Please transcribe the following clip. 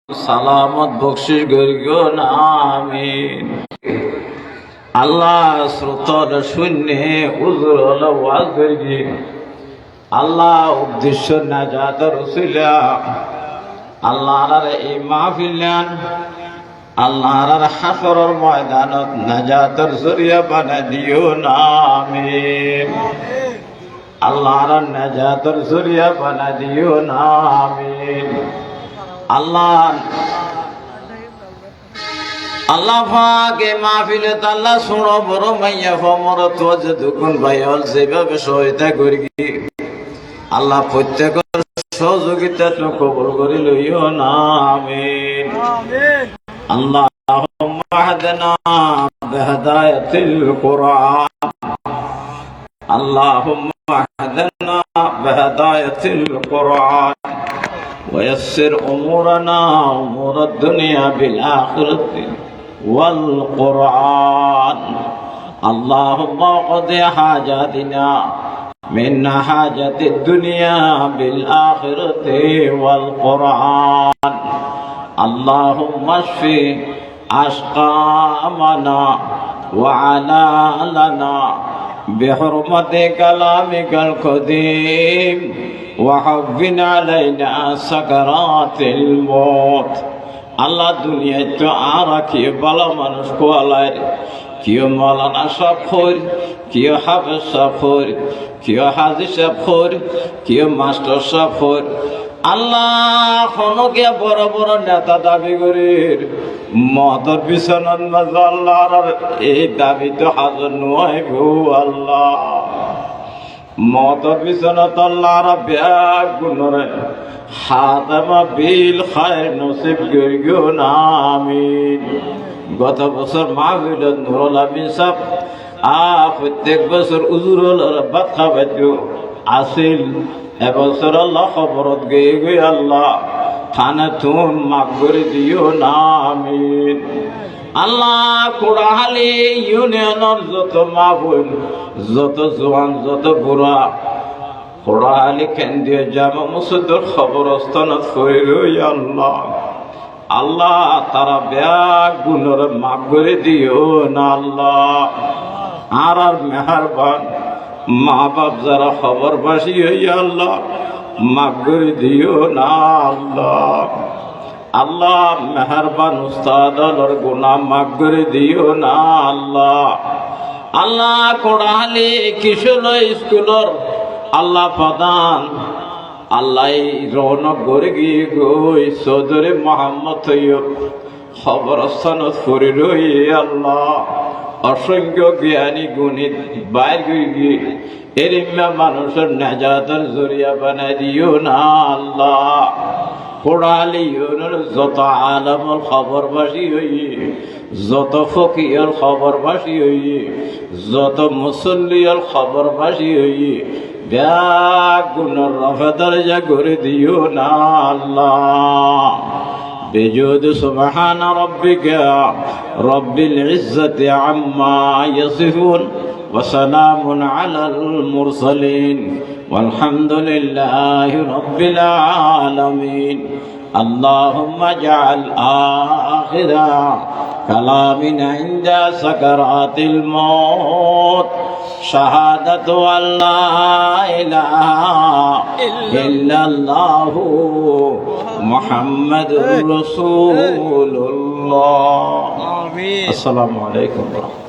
সালামত বকশিস গরিগো আমিন। আল্লাহ শ্রোতর শূন্য উজুর ওয়াজ করি আল্লাহ উদ্দেশ্য নাজাত রসুলা আল্লাহর এই মাহফিলান আল্লাহর হাসরের ময়দানত নাজাতের জরিয়া বানা দিও না আমিন। আল্লাহর নাজাতের জরিয়া বানা দিও না আমিন। আল্লাহ পাকে মাহফিলে আল্লাহ শুনো বড় মাইয়া ফমর তো যে দুকুন ভাইল যেভাবে সহায়তা করি আল্লাহ প্রত্যেকের সহযোগিতা তো কবুল করে লইও না আমিন। আল্লাহুম্মা হাদনা বিহিদায়াতিল কুরআন আল্লাহুম্মা হাদনা বিহিদায়াতিল কুরআন ويسر أمورنا أمور الدنيا بالآخرة والقرآن اللهم قض حاجاتنا من حاجة الدنيا بالآخرة والقرآن اللهم اشف أسقامنا وعلالنا بحرمة كلامك القديم وحفظ علينا سكرات الموت আল্লাহ দুনিয়ায় তো আর কি ভালো মানুষ কোয়ালায় কেউ মৌলানা সাহেব খোর কেউ হাফেজ সাহেব খোর কেউ হাজি সাহেব খোর কেউ মাস্টার সাহেব খোর আল্লাহ খনকে বড় বড় নেতা দাবি করে মদর বিছানার মাঝে আল্লাহর এই দাবি তো হাজার নয় গো আল্লাহ মদর বিছানাত আল্লাহর ব্যাগ গুণরে হাদামা বিল খায়র নসিব করিও না আমিন। গত বছর মাহফিলত নুরুল আমিন সাহেব প্রত্যেক বছর উজুরুল ভাত খাওয়াইত আসিল এবছর আল্লাহ খবরত গিয়ে গিয়ে আল্লাহ থানা তুন মাফ করে দিও না আমিন। আল্লাহ কোড়াহালি ইউনিয়নের যত মা বোন যত জোয়ান যত বুড়া কোড়াহালি কেন্দ্রীয় জামা মসজিদের খবরস্থানত করিল আল্লাহ আল্লাহ তারা ব্যাগ গুণর মাফ করে দিও না আল্লাহ। আর মেহরবান মা বাপ যারা খবরবাসী হইয়া আল্লাহ মাফ করে দিও না আল্লাহ। আল্লাহ মেহরবান উস্তাদ গুনাহ মাফ করে দিও না আল্লাহ। আল্লাহ কোড়াহালি কিশোর স্কুলের আল্লাহ প্রধান আল্লাহ রৌনক গড়ে গিয়ে গই চৌধুরী মোহাম্মদ তৈয়ব খবরস্থানত করে রই আল্লাহ অসংখ্য জ্ঞানী গুণী বাইর গিয়ে এরিমা মানুষের নাজাতের জরিয়া বানাই দিও না আল্লাহ। কোড়ালি যত আলমর খবরবাসী হই যত ফকির খবরবাসী হই যত মুসল্লির খবরবাসী হই ব্যাগ গুণর রফা দরজা করে দিও না আল্লাহ। بجود سبحان ربك رب العزة عما يصفون وسلام على المرسلين والحمد لله رب العالمين اللهم اجعل آخر كلامنا عند سكرات الموت شهادة أن لا إله إلا الله محمد رسول الله السلام عليكم ورحمة الله